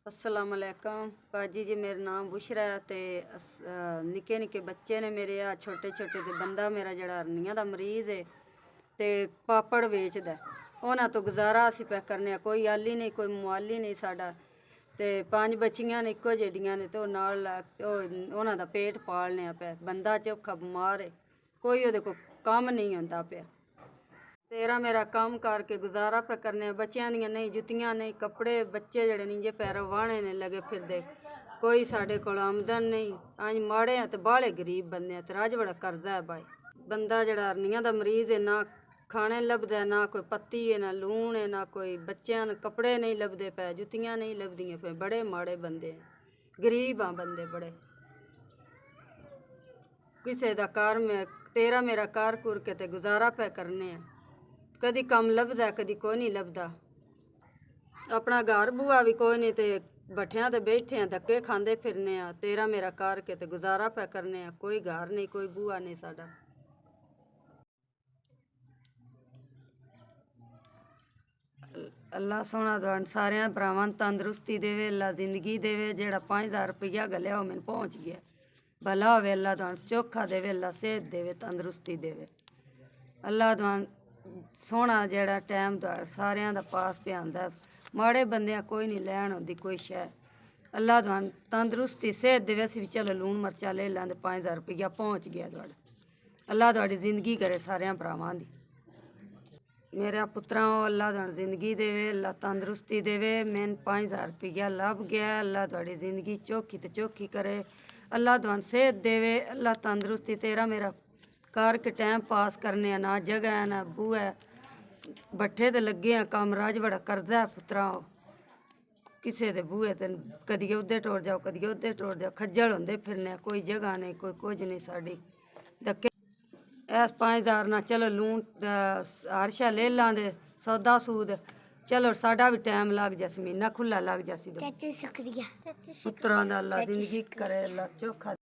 अस्सलाम वालेकुम पाजी जी। मेरा नाम बुशरा है ते निक्के निक्के बच्चे ने मेरे आ छोटे छोटे ते बंदा मेरा जड़ा हरनियां दा मरीज़ है ते पापड़ वेचदा उन्हां तो गुजारा असीं पे करने। कोई आली नहीं कोई मुआली नहीं साडा ते 5 बच्चियां ने इक्को जेडियां ने ते नाल उन्हां दा पेट पालने पे। बंदा चौखा बीमार है, कोई ओहदे को कम नहीं होंदा पे। तेरा मेरा काम करके गुजारा पे करने। बच्चों दियां नहीं जुत्तियां नहीं कपड़े, बच्चे जड़े नीजे पैरों वाहने ने लगे फिरदे। कोई साढ़े को आमदन नहीं, अज माड़े हैं तो बाहले गरीब बंदे हैं ते रज बड़ा कर्जा है भाई। बंदा जड़ा हरनियां दा मरीज़ है, ना खाने लभदा, ना कोई पत्ती है, ना लून है, ना कोई बच्चों कपड़े नहीं लभदे पे, जुत्तियां नहीं लभदियां पे। बड़े माड़े बंदे हैं, गरीब हाँ बंदे बड़े। किसे दा कार में तेरा मेरा कार कुर के ते गुजारा पे करने हैं। कदी कम लभदा कदी कोई नहीं लभदा। अपना घर बुआ भी कोई नहीं ते भट्ठियां ते बैठे हैं, धक्के खांदे फिरने आ। तेरा मेरा कार के ते गुजारा पे करने आ। कोई घर नहीं कोई बुआ नहीं साडा। अल्लाह सोना तुहान सारे भरावां तंदरुस्ती देवे, अल्लाह जिंदगी देवे। जेड़ा 5000 रुपया गलिया वो मैंने पहुँच गया, भला होवे अल्लाह तुहान चोखा देवे, अल्लाह सेहत देवे, तंदरुस्ती देवे। अल्लाह तुहान सोना जेड़ा टाइम तुहार सारियां दा पास पे आंदा। माड़े बंदियां कोई नहीं लैन होंदी कोई शै। अल्लाह तुहान तंदरुस्ती सेहत देवे। असीं भी चलो लून मरचा ले लैंदे, 5000 रुपया पहुँच गया तुहाड़ा। अल्लाह तुहाड़ी जिंदगी करे सारियां भरावां दी। मेरे पुत्तरां अल्लाह तुहानू जिंदगी देवे, अल्लाह तंदरुस्ती देवे। मैंने 5000 रुपया लभ गया। अल्लाह तुहाड़ी जिंदगी चौखी तो चौखी करे। अल्लाह तुहानू सेहत देवे, अल्लाह तंदरुस्ती। तेरा मेरा कर के टाइम पास करने, ना जगह है ना बू है। भट्ठे ते लगे हैं कम, राज बड़ा कर्जा है पुत्तरा। किसे दे बूहे ते कदी उद्धर टुर जाओ कदी उद्धर टुर जाओ, खज्जल होंदे फिरने। कोई जगह नहीं कोई कुछ नहीं साड़ी। धक्के ऐस 5000 ना चलो लून हर शा ले लांदे, सौदा सूद चलो साडा भी टाइम लग जासी, महीना खुला लग जासी। चाची शुक्रिया। पुत्तरां दा अल्लाह जिंदगी करे, अल्लाह चोखा